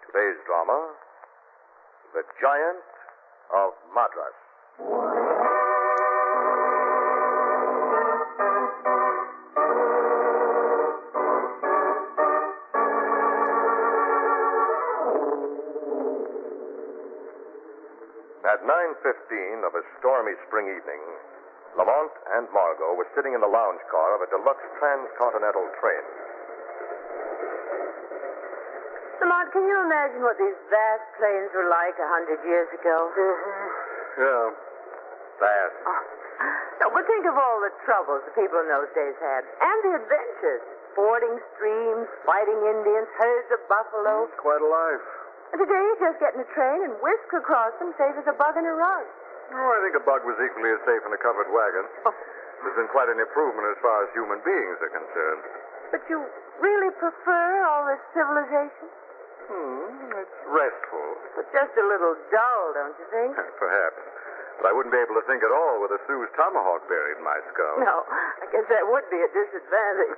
Today's drama, The Giant of Madras. At 9:15 of a stormy spring evening, Lamont and Margot were sitting in the lounge car of a deluxe transcontinental train. Lamont, can you imagine what these vast plains were like 100 years ago? Yeah, vast. Oh. No, but think of all the troubles the people in those days had. And the adventures. Fording streams, fighting Indians, herds of buffalo. Quite a life. And today you just get in a train and whisk across them safe as a bug in a rug. Oh, I think a bug was equally as safe in a covered wagon. There's been quite an improvement as far as human beings are concerned. But you really prefer all this civilization? It's restful. But just a little dull, don't you think? Perhaps. But I wouldn't be able to think at all with a Sioux's tomahawk buried in my skull. No, I guess that would be a disadvantage.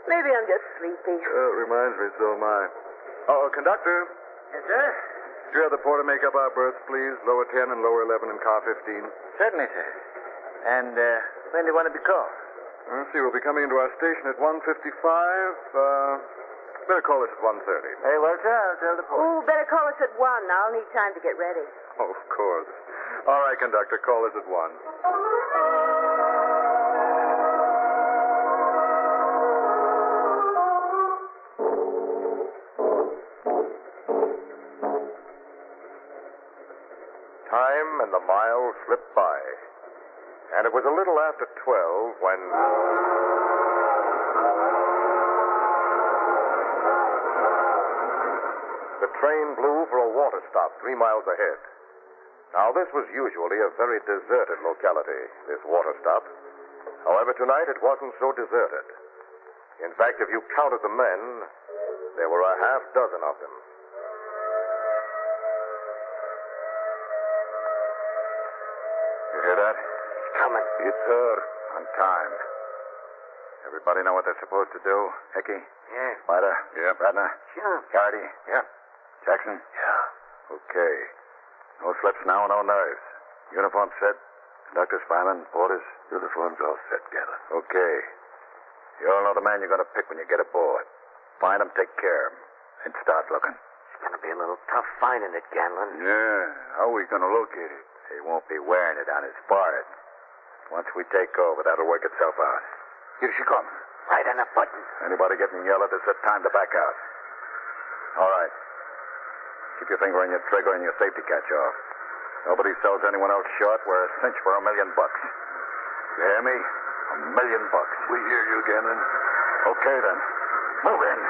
Maybe I'm just sleepy. It reminds me, so am I. Oh, conductor. Yes, sir? Could you have the porter make up our berths, please? Lower 10 and lower 11 in car 15. Certainly, sir. And when do you want to be called? Let's see, we'll be coming into our station at 1:55. Better call us at 1:30. Very well, sir. I'll tell the porter. Oh, better call us at 1. I'll need time to get ready. Oh, of course. All right, conductor, call us at 1. Time and the miles slipped by. And it was a little after 12 when... the train blew for a water stop 3 miles ahead. Now, this was usually a very deserted locality, this water stop. However, tonight it wasn't so deserted. In fact, if you counted the men, there were a half dozen of them. You hear that? It's coming. It's her. On time. Everybody know what they're supposed to do? Hickey? Yeah. Spider? Yeah. Radner? Sure. Garrity? Yeah. Jackson? Yeah. Okay. No slips now, no nerves. Uniform set? Conductors, firemen, porters? Uniforms all set, Gavin. Okay. You all know the man you're going to pick when you get aboard. Find him, take care of him, and start looking. It's going to be a little tough finding it, Ganlon. Yeah. How are we going to locate it? He won't be wearing it on his forehead. Once we take over, that'll work itself out. Here she comes. Right on the button. Anybody getting yellow, there's a time to back out. All right. Keep your finger on your trigger and your safety catch off. Nobody sells anyone else short. We're a cinch for $1 million. You hear me? $1 million. We hear you, Ganlon. Okay, then. Move in.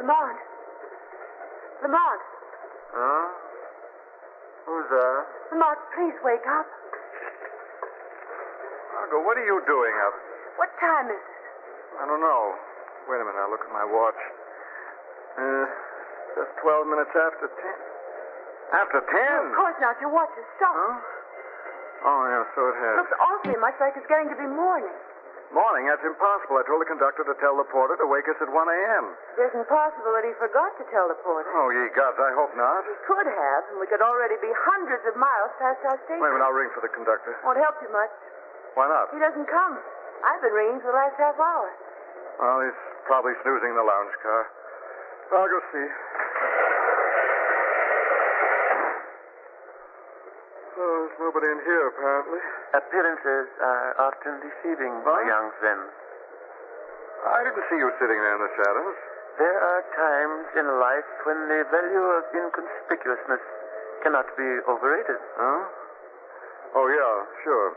Lamont. Lamont. Huh? Who's there? Lamont, please wake up. Margot, what are you doing up? What time is it? I don't know. Wait a minute, I'll look at my watch. Just 12 minutes after 10. After 10? Of course not. Your watch is stopped. Huh? Oh, yeah, so it has. Looks awfully much like it's going to be morning. Morning? That's impossible. I told the conductor to tell the porter to wake us at 1 a.m. It isn't possible that he forgot to tell the porter. Oh, ye gods, I hope not. He could have, and we could already be hundreds of miles past our station. Wait a minute, I'll ring for the conductor. Won't help you much. Why not? He doesn't come. I've been ringing for the last half hour. Well, he's probably snoozing in the lounge car. I'll go see. Oh, there's nobody in here, apparently. Appearances are often deceiving, my young friend. I didn't see you sitting there in the shadows. There are times in life when the value of inconspicuousness cannot be overrated. Huh? Oh, yeah, sure.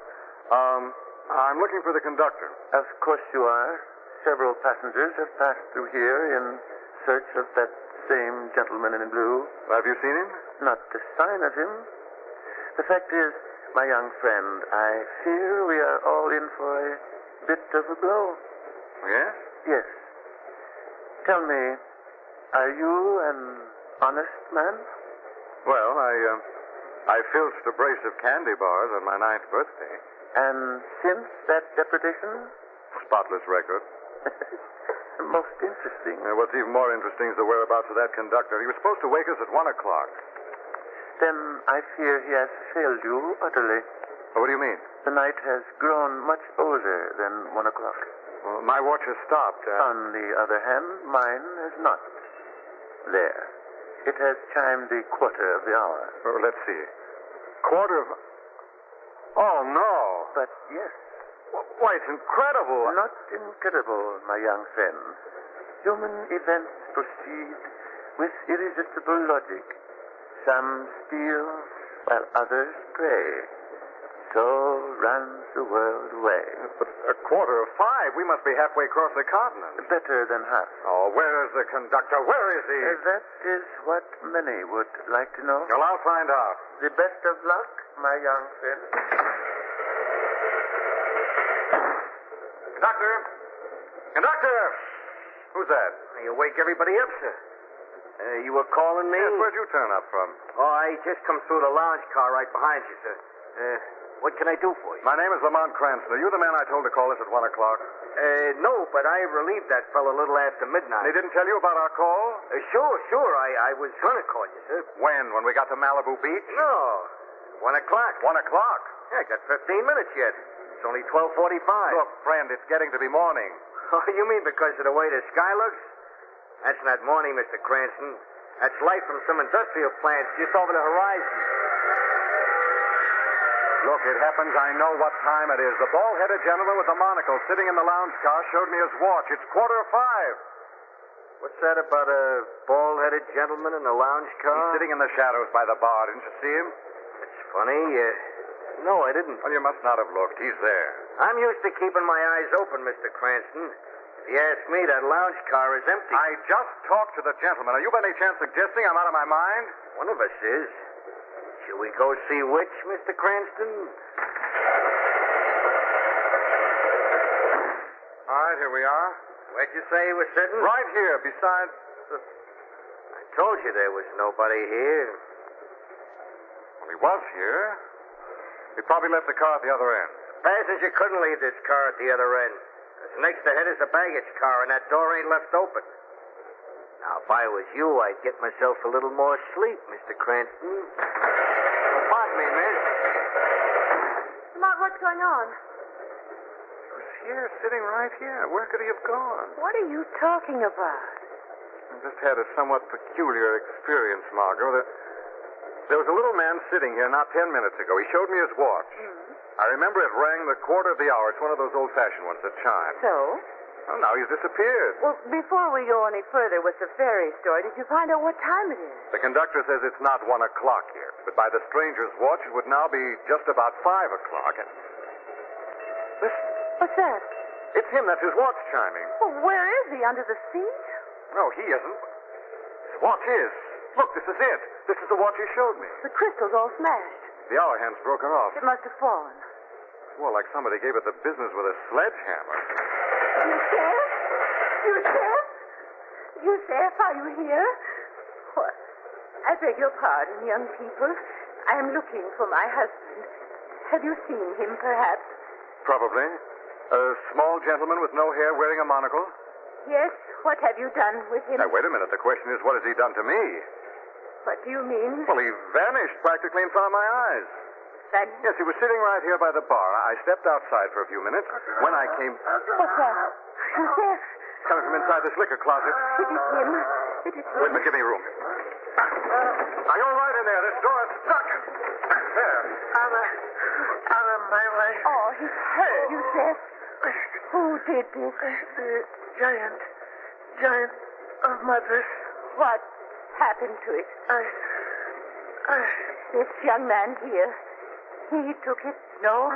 I'm looking for the conductor. Of course you are. Several passengers have passed through here in search of that same gentleman in blue. Have you seen him? Not a sign of him. The The fact is, my young friend, I fear we are all in for a bit of a blow. Yes? Yes. Tell me, are you an honest man? Well, I filched a brace of candy bars on my 9th birthday. And since that depredation? Spotless record. Most interesting. What's even more interesting is the whereabouts of that conductor. He was supposed to wake us at 1 o'clock. Then I fear he has failed you utterly. What do you mean? The night has grown much older than 1 o'clock. Well, my watch has stopped. On the other hand, mine has not. There. It has chimed the quarter of the hour. Well, let's see. Quarter of... Oh, no. But yes. Why, it's incredible. Not incredible, my young friend. Human events proceed with irresistible logic. Some steal while others prey. So runs the world away. But 5:15. We must be halfway across the continent. Better than half. Oh, where is the conductor? Where is he? That is what many would like to know. Well, I'll find out. The best of luck, my young friend. Conductor! Conductor! Who's that? You wake everybody up, sir. You were calling me? Yes, where'd you turn up from? Oh, I just come through the lounge car right behind you, sir. What can I do for you? My name is Lamont Cranston. Are you the man I told to call us at 1 o'clock? No, but I relieved that fellow a little after midnight. They didn't tell you about our call? Sure. I was going to call you, sir. When? When we got to Malibu Beach? No. 1 o'clock. 1 o'clock? Yeah, I got 15 minutes yet. It's only 12:45. Look, friend, it's getting to be morning. Oh, you mean because of the way the sky looks? That's not morning, Mr. Cranston. That's light from some industrial plants just over the horizon. Look, it happens I know what time it is. The bald-headed gentleman with the monocle sitting in the lounge car showed me his watch. It's 4:45. What's that about a bald-headed gentleman in a lounge car? He's sitting in the shadows by the bar. Didn't you see him? That's funny. No, I didn't. Well, you must not have looked. He's there. I'm used to keeping my eyes open, Mr. Cranston. If you ask me, that lounge car is empty. I just talked to the gentleman. Are you by any chance suggesting I'm out of my mind? One of us is. Shall we go see which, Mr. Cranston? All right, here we are. Where'd you say he was sitting? Right here, beside the... I told you there was nobody here. Well, he was here. He probably left the car at the other end. Passenger couldn't leave this car at the other end. Next ahead is a baggage car, and that door ain't left open. Now, if I was you, I'd get myself a little more sleep, Mr. Cranston. Oh, pardon me, miss. Lamont, what's going on? He was here, sitting right here. Where could he have gone? What are you talking about? I just had a somewhat peculiar experience, Margot. There was a little man sitting here not 10 minutes ago. He showed me his watch. I remember it rang the quarter of the hour. It's one of those old-fashioned ones that chime. So? Well, now he's disappeared. Well, before we go any further with the fairy story, did you find out what time it is? The conductor says it's not 1 o'clock yet, but by the stranger's watch, it would now be just about 5 o'clock. And... Listen. What's that? It's him. That's his watch chiming. Well, where is he? Under the seat? No, he isn't. His watch is. Look, this is it. This is the watch he showed me. The crystal's all smashed. The hour hand's broken off. It must have fallen. Well, like somebody gave it the business with a sledgehammer. Yusef? Yusef? Yusef, are you here? What? I beg your pardon, young people. I am looking for my husband. Have you seen him, perhaps? Probably. A small gentleman with no hair wearing a monocle? Yes. What have you done with him? Now, wait a minute. The question is, what has he done to me? What do you mean? Well, he vanished practically in front of my eyes. That... Yes, he was sitting right here by the bar. I stepped outside for a few minutes. When I came... What's that? Yusef? Coming from inside this liquor closet. It is him. It is him. Wait a minute, give me room. Are you all right in there? This door is stuck. There. Out of my way. Oh, he's hurt, Yusef. Who did this? The giant of madras. What happened to it? This young man here, he took it? No,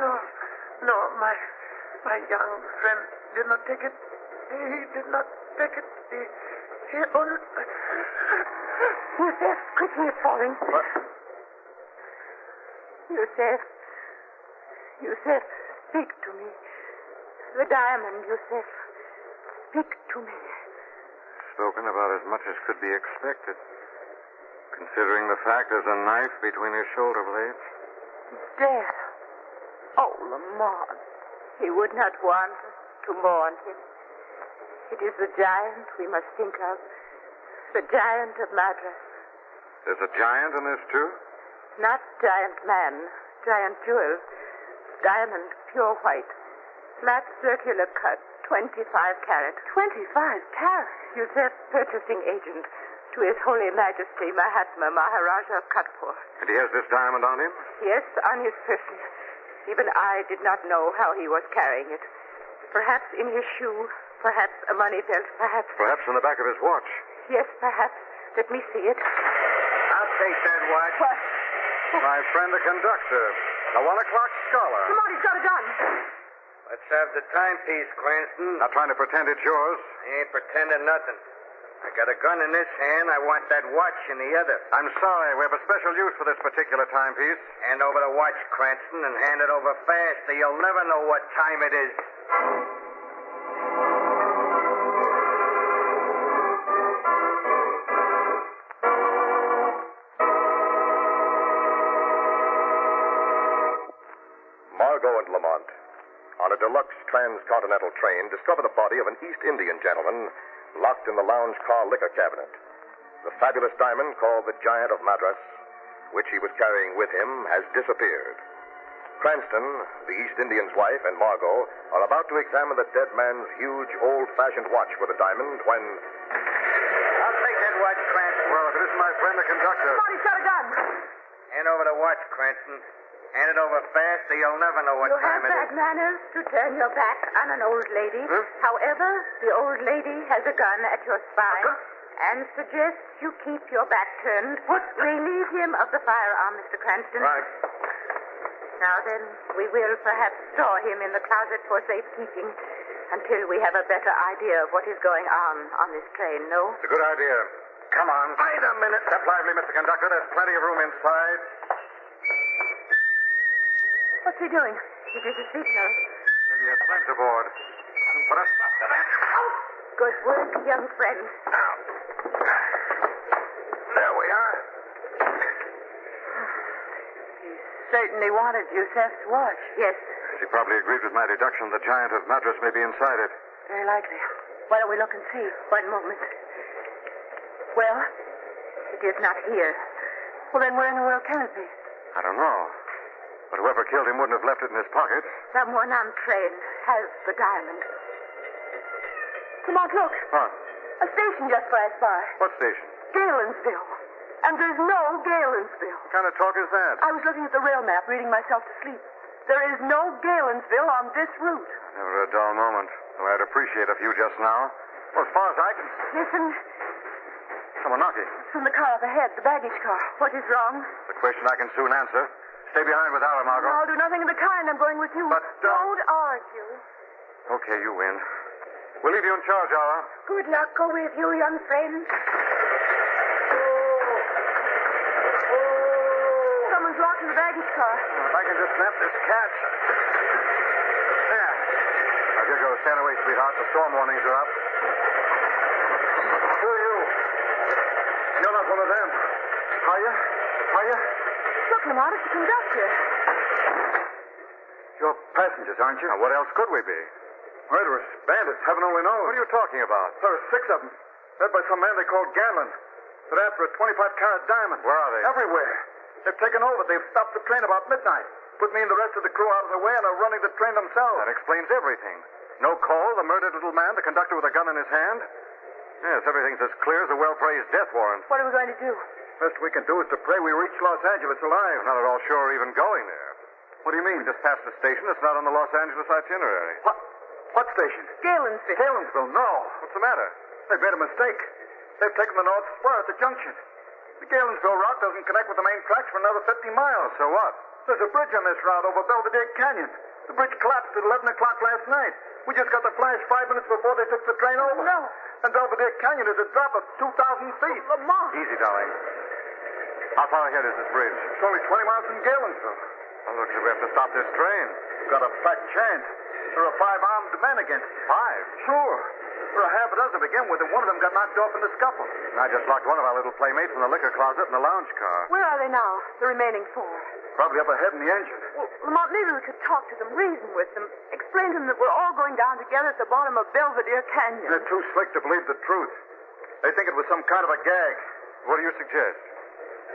my young friend did not take it. He did not take it. He only... Yusef, quickly, it's falling. What? Yusef. Yusef, speak to me. The diamond, Yusef. Speak to me. Spoken about as much as could be expected. Considering the fact there's a knife between his shoulder blades. Death. Oh, Lamont. He would not want us to mourn him. It is the giant we must think of. The giant of Madras. There's a giant in this, too? Not giant man. Giant jewels. Diamond, pure white. Flat circular cut. 25 carat. 25 carat? Yusef, purchasing agent to His Holy Majesty Mahatma Maharaja of Katpur. And he has this diamond on him? Yes, on his person. Even I did not know how he was carrying it. Perhaps in his shoe, perhaps a money belt, perhaps... Perhaps in the back of his watch. Yes, perhaps. Let me see it. I'll take that watch. What? My friend the conductor. A 1 o'clock scholar. Come on, he's got a gun. Let's have the timepiece, Cranston. Not trying to pretend it's yours. I ain't pretending nothing. I got a gun in this hand. I want that watch in the other. I'm sorry. We have a special use for this particular timepiece. Hand over the watch, Cranston, and hand it over fast, or you'll never know what time it is. Margot and Lamont, on a deluxe transcontinental train, discover the body of an East Indian gentleman locked in the lounge car liquor cabinet. The fabulous diamond called the Giant of Madras, which he was carrying with him, has disappeared. Cranston, the East Indian's wife, and Margot are about to examine the dead man's huge, old-fashioned watch with a diamond when... I'll take that watch, Cranston. Well, if it isn't my friend the conductor... Come on, he's got a gun. Hand over the watch, Cranston. Hand it over fast, or you'll never know what You time have it bad is. manners to turn your back on an old lady. However, the old lady has a gun at your spine and suggests you keep your back turned. Relieve him of the firearm, Mr. Cranston. Right. Now then, we will perhaps store him in the closet for safekeeping until we have a better idea of what is going on this train, no? It's a good idea. Come on. Wait a minute. Step lively, Mr. Conductor. There's plenty of room inside. What's he doing? It is a signal. Maybe a friend's aboard. Put us... Good work, young friend. There we are. Certainly wanted Yusef's watch. Yes, She probably agreed with my deduction the Giant of Madras may be inside it. very likely. Why don't we look and see? One moment. Well, it is not here. Well, then where in the world can it be? I don't know. But whoever killed him wouldn't have left it in his pocket. Someone on train has the diamond. Come on, look. What? A station just passed by. What station? Galensville. And there's no Galensville. What kind of talk is that? I was looking at the rail map, reading myself to sleep. There is no Galensville on this route. Never a dull moment. Though I'd appreciate a few just now. Well, as far as I can... Listen, Someone knocking. it's from the car up ahead, the baggage car. What is wrong? The question I can soon answer. Stay behind with Ara, Margot. I'll do nothing of the kind. I'm going with you. But don't argue. Okay, you win. We'll leave you in charge, Ara. Good luck go with you, young friend. Someone's locked in the baggage car. If I can just snap this catch. There. Now, here goes. Stand away, sweetheart. The storm warnings are up. Who are you? You're not one of them. Are you? Are you? Look, Lamont, it's the conductor. You're passengers, aren't you? Now, what else could we be? Murderers. Bandits. Heaven only knows. What are you talking about? There are 6 of them. Led by some man they call Ganlon. They're after a 25-carat diamond. Where are they? Everywhere. They've taken over. They've stopped the train about midnight. Put me and the rest of the crew out of the way and are running the train themselves. That explains everything. No call, the murdered little man, the conductor with a gun in his hand. Yes, everything's as clear as a well-praised death warrant. What are we going to do? Best we can do is to pray we reach Los Angeles alive. I'm not at all sure even going there. What do you mean? We just passed the station. It's not on the Los Angeles itinerary. What station? Galensville. Galensville, no. What's the matter? They've made a mistake. They've taken the North Spur at the junction. The Galensville route doesn't connect with the main tracks for another 50 miles. So what? There's a bridge on this route over Belvedere Canyon. The bridge collapsed at 11 o'clock last night. We just got the flash 5 minutes before they took the train over. No. And Belvedere Canyon is a drop of 2,000 feet. Lamont. Easy, darling. How far ahead is this bridge? It's only 20 miles from Galensville. Looks like we have to stop this train. We've got a fat chance. There are 5 armed men against us. 5? Sure. There are half a dozen to begin with, and one of them got knocked off in the scuffle. I just locked one of our little playmates in the liquor closet in the lounge car. Where are they now, the remaining 4? Probably up ahead in the engine. Well, Lamont, maybe we could talk to them, reason with them, explain to them that we're all going down together at the bottom of Belvedere Canyon. They're too slick to believe the truth. They think it was some kind of a gag. What do you suggest?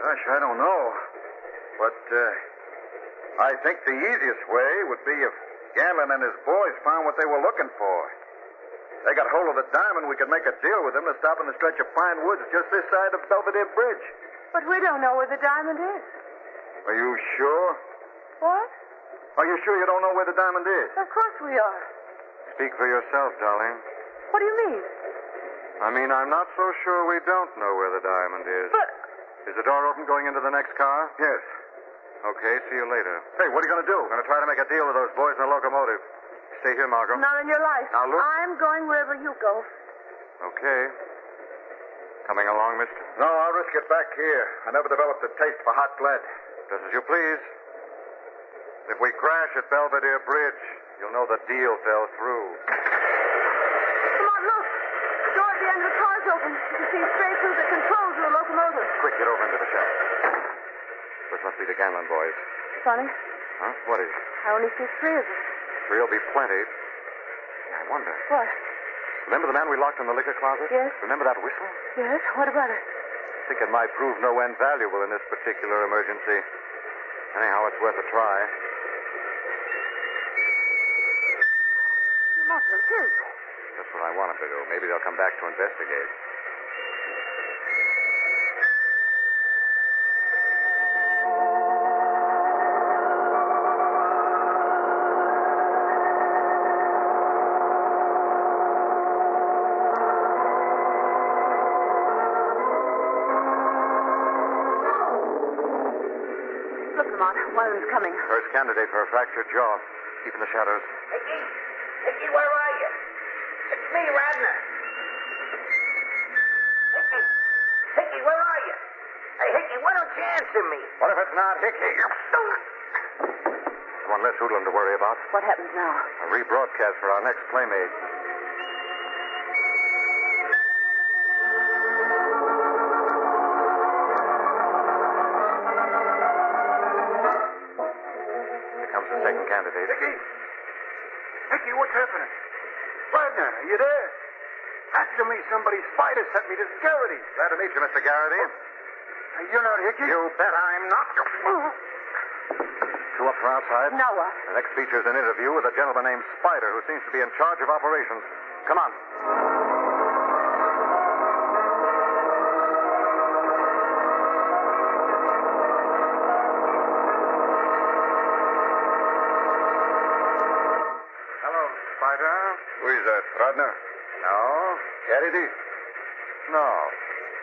Gosh, I don't know. But I think the easiest way would be if Ganlon and his boys found what they were looking for. They got hold of the diamond, we could make a deal with them to stop in the stretch of pine woods just this side of Belvedere Bridge. But we don't know where the diamond is. Are you sure? What? Are you sure you don't know where the diamond is? Of course we are. Speak for yourself, darling. What do you mean? I mean, I'm not so sure we don't know where the diamond is. But... Is the door open going into the next car? Yes. Okay, see you later. Hey, what are you going to do? I'm going to try to make a deal with those boys in the locomotive. Stay here, Margot. Not in your life. Now, look. I'm going wherever you go. Okay. Coming along, mister? No, I'll risk it back here. I never developed a taste for hot lead. Just as you please. If we crash at Belvedere Bridge, you'll know the deal fell through. Come on, look. The door at the end of the car's open. You can see straight through the controls of the locomotive. Quick, get over into the shack. This must be the Ganlon boys. Funny. Huh? What is it? I only see 3 of us. 3 will be plenty. I wonder. What? Remember the man we locked in the liquor closet? Yes. Remember that whistle? Yes? What about it? I think it might prove no end valuable in this particular emergency. Anyhow, it's worth a try. Lamont, it is. That's what I wanted to do. Maybe they'll come back to investigate. Look, Lamont, one of them's coming. First candidate for a fractured jaw. Keep in the shadows. Hickey! Hickey, where are you? It's me, Radner. Hickey! Hickey, where are you? Hey, Hickey, why don't you answer me? What if it's not Hickey? One less hoodlum to worry about. What happens now? A rebroadcast for our next playmate. Here comes the second candidate. Hickey! Hickey, what's happening? Wagner, are you there? Answer me. Somebody's spider sent me to Garrity. Glad to meet you, Mr. Garrity. You're not Hickey? You bet I'm not. Two up for outside. Now what? The next features an interview with a gentleman named Spider who seems to be in charge of operations. Come on. Hello, Spider. Who is that, Radner? No. Garrity? No.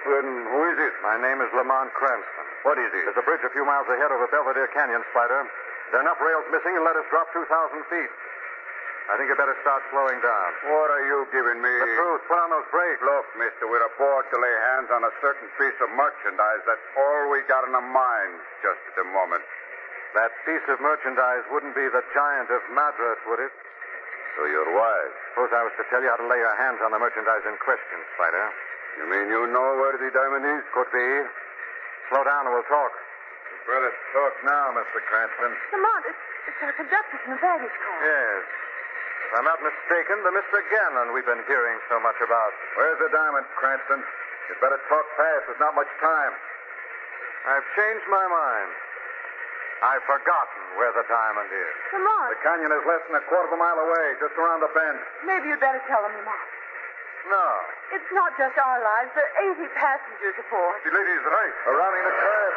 Then who is it? My name is Lamont Cranston. What is it? There's a bridge a few miles ahead over Belvedere Canyon, Spider. There are enough rails missing and let us drop 2,000 feet. I think you better start slowing down. What are you giving me? The truth. Put on those brakes. Look, mister, we're aboard to lay hands on a certain piece of merchandise. That's all we got in our minds just at the moment. That piece of merchandise wouldn't be the giant of Madras, would it? So you're wise. Suppose I was to tell you how to lay your hands on the merchandise in question, Spider. You mean you know where the diamond is? Could be. Slow down and we'll talk. Better talk now, Mr. Cranston. Lamont, it's our conductor from the baggage car. Yes. If I'm not mistaken, the Mr. Ganlon we've been hearing so much about. Where's the diamond, Cranston? You'd better talk fast. There's not much time. I've changed my mind. I've forgotten where the diamond is. Lamont, The canyon is less than a quarter of a mile away, just around the bend. maybe you'd better tell them, Lamont. No. It's not just our lives. There are 80 passengers aboard. The lady's right. We're rounding the curve.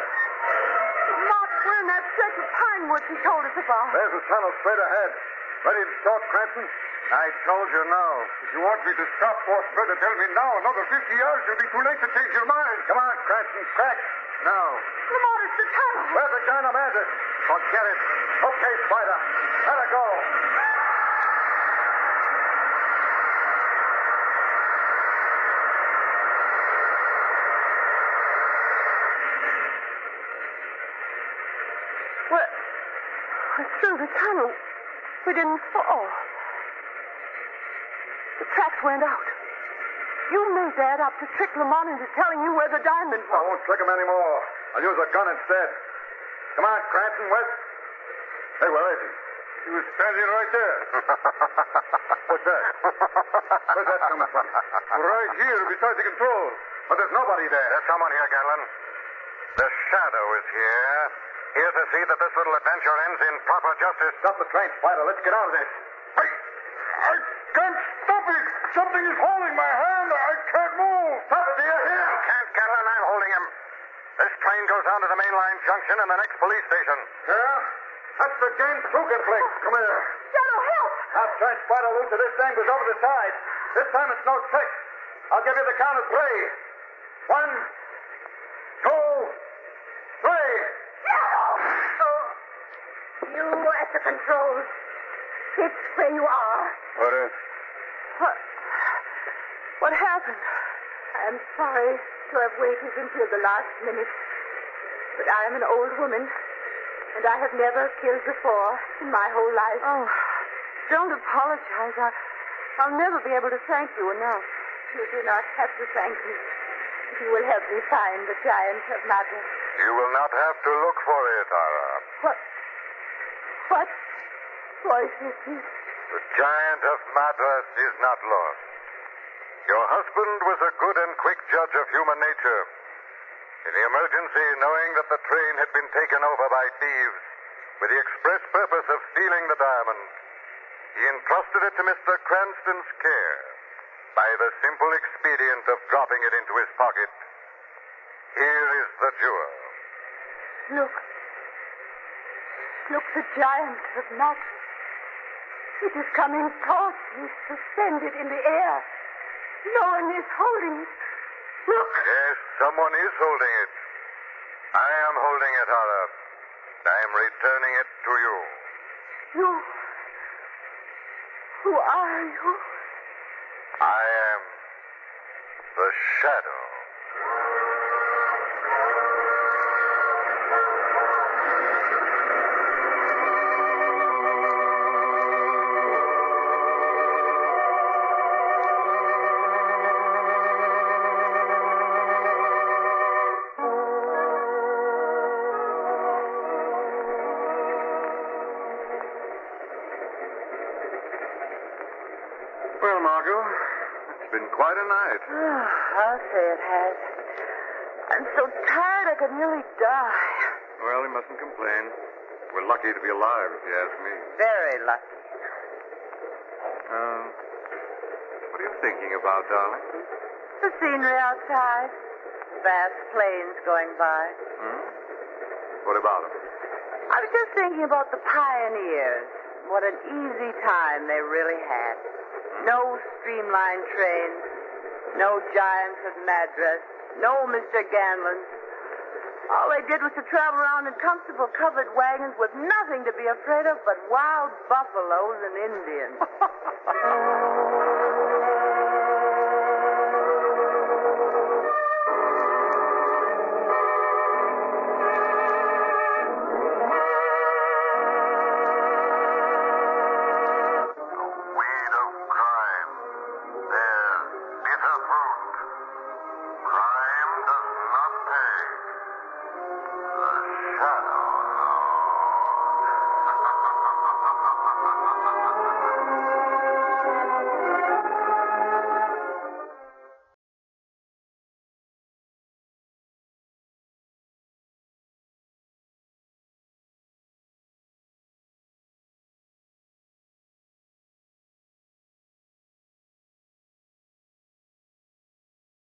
Lamont, we're in that stretch of pine woods he told us about. There's the tunnel straight ahead. Ready to talk, Cranston? I told you no. If you want me to stop, boss, better tell me now. Another 50 yards, you'll be too late to change your mind. Come on, Cranston, crack. No. Lamont, it's the tunnel. Where's the dynamite? Forget it. Okay, Spider. Let her go. was through the tunnel. We didn't fall. The tracks went out. You made that up to trick Lamont into telling you where the diamond I was. won't trick him anymore. I'll use a gun instead. Come on, Cranston, West. Hey, where is he? He was standing right there. What's that? Where's that coming from? Right here, beside the controls. But there's nobody there. There's someone here, Ganlon. The Shadow is here. Here to see that this little adventure ends in proper justice. Stop the train, Spider. Let's get out of this. I can't stop it. Something is holding my hand. I can't move. Stop it, dear. Here. You can't, Ganlon. I'm holding him. This train goes down to the main line junction and the next police station. Yeah? That's the James Coogan flick. Come here. Shadow, help! Now, train Spider loose of this thing goes over the side. This time it's no trick. I'll give you the count of 3. 1, 2, 3. You at the controls. It's where you are. What happened? I'm sorry to have waited until the last minute. But I am an old woman, and I have never killed before in my whole life. Oh, don't apologize. I'll never be able to thank you enough. You do not have to thank me. You will help me find the giant of madras. You will not have to look for it, Ara. What voice is this? The giant of Madras is not lost. Your husband was a good and quick judge of human nature. In the emergency, knowing that the train had been taken over by thieves with the express purpose of stealing the diamond, he entrusted it to Mr. Cranston's care by the simple expedient of dropping it into his pocket. Here is the jewel. Look, the giant of madras. It is coming towards me, suspended in the air. No one is holding it. Look. Yes, someone is holding it. I am holding it, Ara. I am returning it to you. You? Who are you? I am the Shadow. Well, Margot, it's been quite a night. I'll say it has. I'm so tired I could nearly die. Well, you mustn't complain. We're lucky to be alive, if you ask me. Very lucky. What are you thinking about, darling? The scenery outside. Vast plains going by. What about them? I was just thinking about the pioneers. What an easy time they really had. No streamlined trains. No giants of Madras. No Mr. Ganlons. All they did was to travel around in comfortable covered wagons with nothing to be afraid of but wild buffaloes and Indians.